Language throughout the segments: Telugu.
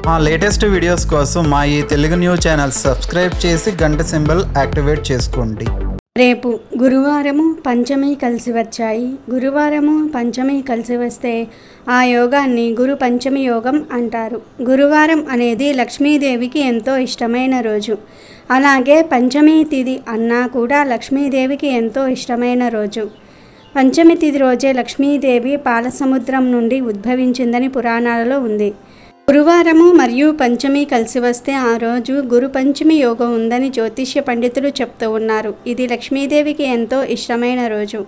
మా లేటెస్ట్ వీడియోస్ కోసం మా ఈ తెలుగు న్యూస్ ఛానల్ సబ్స్క్రైబ్ చేసి గంట సింబల్ యాక్టివేట్ చేసుకోండి. రేపు గురువారము పంచమి కలిసి వచ్చాయి. గురువారము పంచమి కలిసి వస్తే ఆ యోగాన్ని గురు పంచమి యోగం అంటారు. గురువారం అనేది లక్ష్మీదేవికి ఎంతో ఇష్టమైన రోజు. అలాగే పంచమి తిథి అన్నా కూడా లక్ష్మీదేవికి ఎంతో ఇష్టమైన రోజు. పంచమి తిథి రోజే లక్ష్మీదేవి పాలసముద్రం నుండి ఉద్భవించిందని పురాణాలలో ఉంది. గురువారము మరియు పంచమి కలిసి వస్తే ఆ రోజు గురు పంచమి యోగం ఉందని జ్యోతిష్య పండితులు చెప్తూ ఉన్నారు. ఇది లక్ష్మీదేవికి ఎంతో ఇష్టమైన రోజు.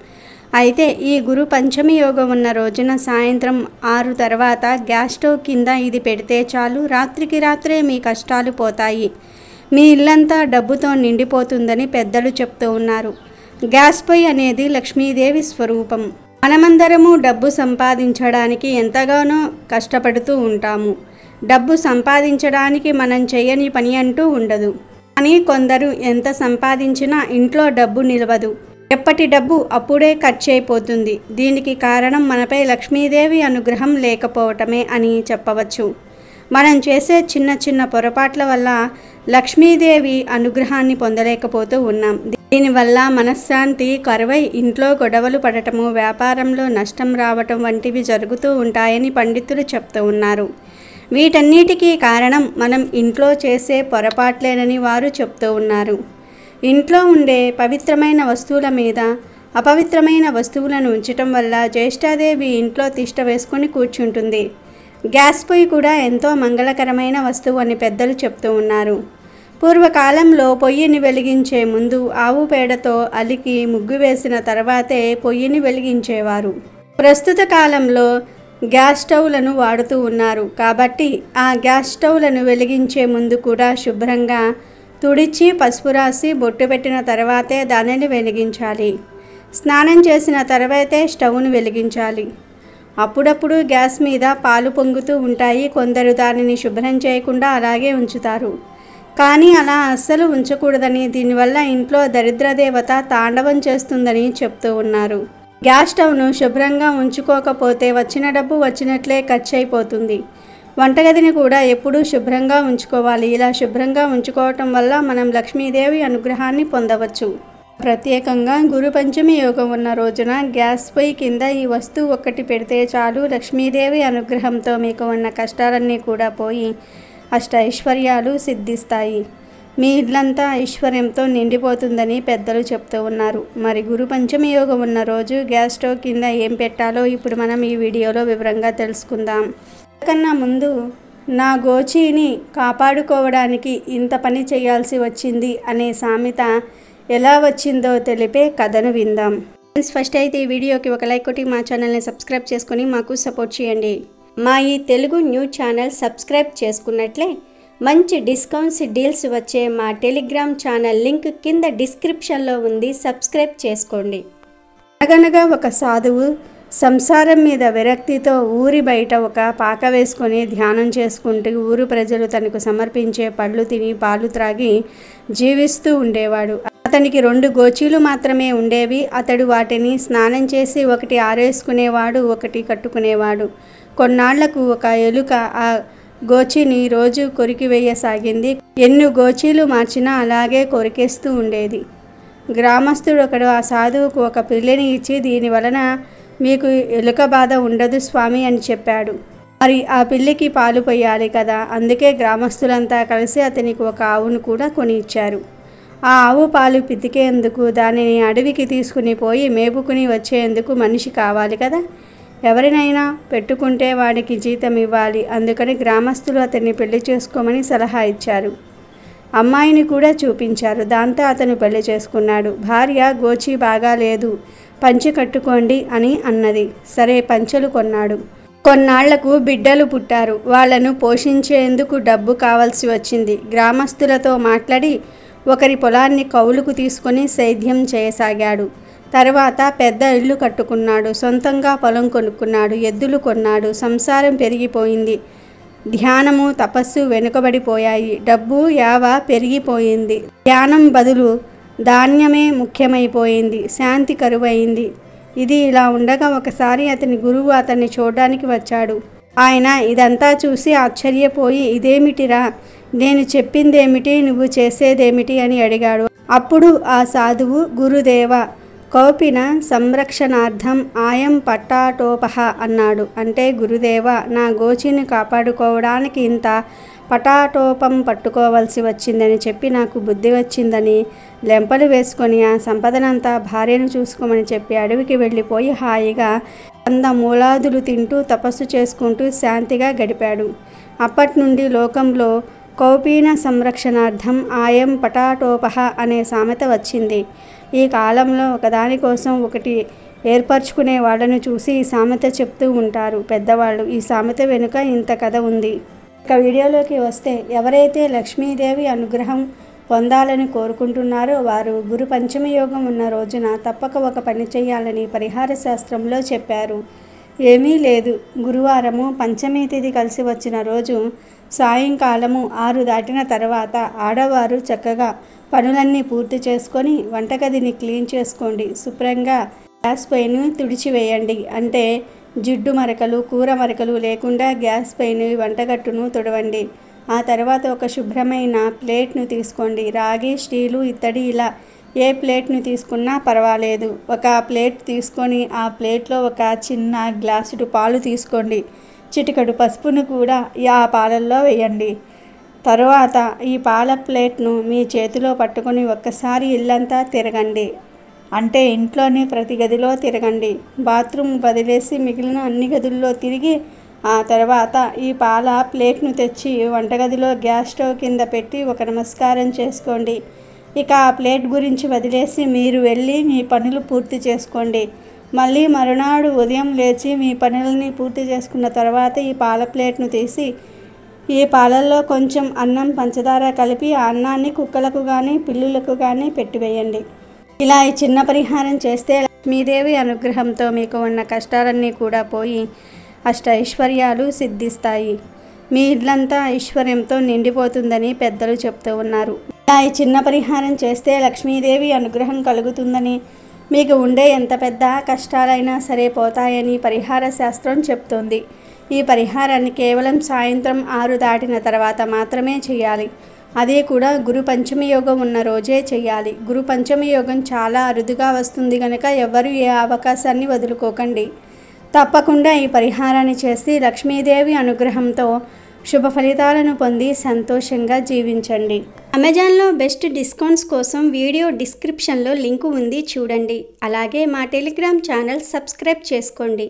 అయితే ఈ గురు పంచమి యోగం ఉన్న రోజున సాయంత్రం 6 తర్వాత గ్యాస్ స్టవ్ కింద ఇది పెడితే చాలు, రాత్రికి రాత్రే మీ కష్టాలు పోతాయి, మీ ఇల్లంతా డబ్బుతో నిండిపోతుందని పెద్దలు చెప్తూ ఉన్నారు. గ్యాస్ పొయ్యి అనేది లక్ష్మీదేవి స్వరూపం. మనమందరము డబ్బు సంపాదించడానికి ఎంతగానో కష్టపడుతూ ఉంటాము. డబ్బు సంపాదించడానికి మనం చేయని పని అంటూ ఉండదు. కానీ కొందరు ఎంత సంపాదించినా ఇంట్లో డబ్బు నిలవదు. ఎప్పటి డబ్బు అప్పుడే ఖర్చు అయిపోతుంది. దీనికి కారణం మనపై లక్ష్మీదేవి అనుగ్రహం లేకపోవటమే అని చెప్పవచ్చు. మనం చేసే చిన్న చిన్న పొరపాట్ల వల్ల లక్ష్మీదేవి అనుగ్రహాన్ని పొందలేకపోతూ ఉన్నాం. దీనివల్ల మనశ్శాంతి కరువై ఇంట్లో గొడవలు పడటము, వ్యాపారంలో నష్టం రావటం వంటివి జరుగుతూ ఉంటాయని పండితులు చెప్తూ ఉన్నారు. వీటన్నిటికీ కారణం మనం ఇంట్లో చేసే పొరపాట్లేనని వారు చెప్తూ ఉన్నారు. ఇంట్లో ఉండే పవిత్రమైన వస్తువుల మీద అపవిత్రమైన వస్తువులను ఉంచటం వల్ల జ్యేష్ఠాదేవి ఇంట్లో తిష్ట వేసుకొని కూర్చుంటుంది. గ్యాస్ పొయ్యి కూడా ఎంతో మంగళకరమైన వస్తువు అని పెద్దలు చెప్తూ ఉన్నారు. పూర్వకాలంలో పొయ్యిని వెలిగించే ముందు ఆవు పేడతో అలికి ముగ్గు వేసిన తర్వాతే పొయ్యిని వెలిగించేవారు. ప్రస్తుత కాలంలో గ్యాస్ స్టవ్లను వాడుతూ ఉన్నారు. కాబట్టి ఆ గ్యాస్ స్టవ్లను వెలిగించే ముందు కూడా శుభ్రంగా తుడిచి పసుపు రాసి బొట్టు పెట్టిన తర్వాతే దానిని వెలిగించాలి. స్నానం చేసిన తర్వాతే స్టవ్ను వెలిగించాలి. అప్పుడప్పుడు గ్యాస్ మీద పాలు పొంగుతూ ఉంటాయి. కొందరు దానిని శుభ్రం చేయకుండా అలాగే ఉంచుతారు. కానీ అలా అస్సలు ఉంచకూడదని, దీనివల్ల ఇంట్లో దరిద్రదేవత తాండవం చేస్తుందని చెప్తూ ఉన్నారు. గ్యాస్ స్టవ్ను శుభ్రంగా ఉంచుకోకపోతే వచ్చిన డబ్బు వచ్చినట్లే ఖర్చు అయిపోతుంది. వంటగదిని కూడా ఎప్పుడూ శుభ్రంగా ఉంచుకోవాలి. ఇలా శుభ్రంగా ఉంచుకోవటం వల్ల మనం లక్ష్మీదేవి అనుగ్రహాన్ని పొందవచ్చు. ప్రత్యేకంగా గురు పంచమి యోగం ఉన్న రోజున గ్యాస్ పొయ్యి కింద ఈ వస్తువు ఒక్కటి పెడితే చాలు, లక్ష్మీదేవి అనుగ్రహంతో మీకు ఉన్న కష్టాలన్నీ కూడా పోయి అష్ట ఐశ్వర్యాలు సిద్ధిస్తాయి. మీ ఇల్లంతా ఐశ్వర్యంతో నిండిపోతుందని పెద్దలు చెప్తూ ఉన్నారు. మరి గురు పంచమి యోగం ఉన్న రోజు గ్యాస్ స్టవ్ కింద ఏం పెట్టాలో ఇప్పుడు మనం ఈ వీడియోలో వివరంగా తెలుసుకుందాం. కన్నా ముందు నా గోచీని కాపాడుకోవడానికి ఇంత పని చేయాల్సి వచ్చింది అనే సామెత ఎలా వచ్చిందో తెలిపే కథను విందాం. ఫస్ట్ అయితే ఈ వీడియోకి ఒక లైక్ కొట్టి మా ఛానల్ని సబ్స్క్రైబ్ చేసుకొని మాకు సపోర్ట్ చేయండి. మా ఈ తెలుగు న్యూస్ ఛానల్ సబ్స్క్రైబ్ చేసుకున్నట్లే మంచి డిస్కౌంట్స్ డీల్స్ వచ్చే మా టెలిగ్రామ్ ఛానల్ లింక్ కింద డిస్క్రిప్షన్లో ఉంది, సబ్స్క్రైబ్ చేసుకోండి. అనగనగా ఒక సాధువు సంసారం మీద విరక్తితో ఊరి బయట ఒక పాక వేసుకొని ధ్యానం చేసుకుంటూ ఊరు ప్రజలు తనకు సమర్పించే పళ్ళు తిని పాలు త్రాగి జీవిస్తూ ఉండేవాడు. అతనికి 2 గోచీలు మాత్రమే ఉండేవి. అతడు వాటిని స్నానం చేసి ఒకటి ఆరేసుకునేవాడు, ఒకటి కట్టుకునేవాడు. కొన్నాళ్లకు ఒక ఎలుక ఆ గోచిని రోజు కొరికి వేయసాగింది. ఎన్ని గోచీలు మార్చినా అలాగే కొరికేస్తూ ఉండేది. గ్రామస్తుడు ఒకడు ఆ సాధువుకు ఒక పిల్లిని ఇచ్చి, దీని వలన మీకు ఎలుక బాధ ఉండదు స్వామి అని చెప్పాడు. మరి ఆ పిల్లికి పాలు పోయాలి కదా, అందుకే గ్రామస్తులంతా కలిసి అతనికి ఒక ఆవును కూడా కొని ఇచ్చారు. ఆ ఆవు పాలు పితికేందుకు దానిని అడవికి తీసుకుని పోయి మేపుకుని వచ్చేందుకు మనిషి కావాలి కదా. ఎవరినైనా పెట్టుకుంటే వాడికి జీతం ఇవ్వాలి. అందుకని గ్రామస్తులు అతన్ని పెళ్లి చేసుకోమని సలహా ఇచ్చారు. అమ్మాయిని కూడా చూపించారు. దాంతో అతను పెళ్లి చేసుకున్నాడు. భార్య గోచి బాగా లేదు, పంచె కట్టుకోండి అని అన్నది. సరే పంచెలు కొన్నాడు. కొన్నాళ్లకు బిడ్డలు పుట్టారు. వాళ్లను పోషించేందుకు డబ్బు కావాల్సి వచ్చింది. గ్రామస్తులతో మాట్లాడి ఒకరి పొలాన్ని కౌలుకు తీసుకొని సేద్యం చేయసాగాడు. తర్వాత పెద్ద ఇల్లు కట్టుకున్నాడు. సొంతంగా పొలం కొనుక్కున్నాడు. ఎద్దులు కొన్నాడు. సంసారం పెరిగిపోయింది. ధ్యానము తపస్సు వెనుకబడిపోయాయి. డబ్బు యావ పెరిగిపోయింది. ధ్యానం బదులు ధాన్యమే ముఖ్యమైపోయింది. శాంతి కరువైంది. ఇది ఇలా ఉండగా ఒకసారి అతని గురువు అతన్ని చూడడానికి వచ్చాడు. ఆయన ఇదంతా చూసి ఆశ్చర్యపోయి, ఇదేమిటిరా, నేను చెప్పిందేమిటి, నువ్వు చేసేదేమిటి అని అడిగాడు. అప్పుడు ఆ సాధువు, గురుదేవ, కౌపిన సంరక్షణార్థం ఆయం పట్టాటోపహ అన్నాడు. అంటే గురుదేవ, నా గోచిని కాపాడుకోవడానికి ఇంత పటాటోపం పట్టుకోవాల్సి వచ్చిందని చెప్పి నాకు బుద్ధి వచ్చిందని లెంపలు వేసుకొని ఆ సంపదనంతా భార్యను చూసుకోమని చెప్పి అడవికి వెళ్ళిపోయి హాయిగా మూలాదులు తింటూ తపస్సు చేసుకుంటూ శాంతిగా గడిపాడు. అప్పటి నుండి లోకంలో కౌపీన సంరక్షణార్థం ఆయం పటాటోపహ అనే సామెత వచ్చింది. ఈ కాలంలో ఒకదానికోసం ఒకటి ఏర్పరచుకునే వాళ్ళను చూసి ఈ సామెత చెప్తూ ఉంటారు పెద్దవాళ్ళు. ఈ సామెత వెనుక ఇంత కథ ఉంది. ఇక వీడియోలోకి వస్తే, ఎవరైతే లక్ష్మీదేవి అనుగ్రహం పొందాలని కోరుకుంటున్నారో వారు గురు పంచమి యోగం ఉన్న రోజున తప్పక ఒక పని చేయాలని పరిహార శాస్త్రంలో చెప్పారు. ఏమీ లేదు, గురువారము పంచమి తిథి కలిసి వచ్చిన రోజు సాయంకాలము 6 దాటిన తర్వాత ఆడవారు చక్కగా పనులన్నీ పూర్తి చేసుకొని వంటగదిని క్లీన్ చేసుకోండి. శుభ్రంగా గ్యాస్ పైన తుడిచివేయండి. అంటే జిడ్డు మరకలు, కూర మరకలు లేకుండా గ్యాస్ పైన వంటగట్టును తుడవండి. ఆ తర్వాత ఒక శుభ్రమైన ప్లేట్ను తీసుకోండి. రాగి, స్టీలు, ఇత్తడి ఇలా ఏ ప్లేట్ను తీసుకున్నా పర్వాలేదు. ఒక ప్లేట్ తీసుకొని ఆ ప్లేట్లో ఒక చిన్న గ్లాసుడు పాలు తీసుకోండి. చిటికెడు పసుపును కూడా ఆ పాలల్లో వేయండి. తరువాత ఈ పాల ప్లేట్ను మీ చేతిలో పట్టుకొని ఒక్కసారి ఇల్లంతా తిరగండి. అంటే ఇంట్లోని ప్రతి గదిలో తిరగండి. బాత్రూమ్ వదిలేసి మిగిలిన అన్ని గదుల్లో తిరిగి ఆ తర్వాత ఈ పాల ప్లేట్ను తెచ్చి వంటగదిలో గ్యాస్ స్టవ్ కింద పెట్టి ఒక నమస్కారం చేసుకోండి. ఇక ఆ ప్లేట్ గురించి వదిలేసి మీరు వెళ్ళి మీ పనులు పూర్తి చేసుకోండి. మళ్ళీ మరునాడు ఉదయం లేచి మీ పనులని పూర్తి చేసుకున్న తర్వాత ఈ పాల ప్లేట్ను తీసి ఈ పాలల్లో కొంచెం అన్నం, పంచదార కలిపి ఆ అన్నాన్ని కుక్కలకు కానీ పిల్లులకు కానీ పెట్టివేయండి. ఇలా ఈ చిన్న పరిహారం చేస్తే లక్ష్మీదేవి అనుగ్రహంతో మీకు ఉన్న కష్టాలన్నీ కూడా పోయి అష్ట ఐశ్వర్యాలు సిద్ధిస్తాయి. మీ ఇల్లంతా ఐశ్వర్యంతో నిండిపోతుందని పెద్దలు చెప్తూ ఉన్నారు. ఇలా ఈ చిన్న పరిహారం చేస్తే లక్ష్మీదేవి అనుగ్రహం కలుగుతుందని, మీకు ఉండే ఎంత పెద్ద కష్టాలైనా సరే పోతాయని పరిహార శాస్త్రం చెప్తోంది. ఈ పరిహారాన్ని కేవలం సాయంత్రం 6 దాటిన తర్వాత మాత్రమే చేయాలి. అదే కూడా గురు పంచమి యోగం ఉన్న రోజే చేయాలి. గురు పంచమి యోగం చాలా అరుదుగా వస్తుంది కనుక ఎవరు ఏ అవకాశాన్ని వదులుకోకండి. తప్పకుండా ఈ పరిహారాన్ని చేసి లక్ష్మీదేవి అనుగ్రహంతో శుభ ఫలితాలను పొంది సంతోషంగా జీవించండి. అమెజాన్లో బెస్ట్ డిస్కౌంట్స్ కోసం వీడియో డిస్క్రిప్షన్లో లింకు ఉంది, చూడండి. అలాగే మా టెలిగ్రామ్ ఛానల్ సబ్స్క్రైబ్ చేసుకోండి.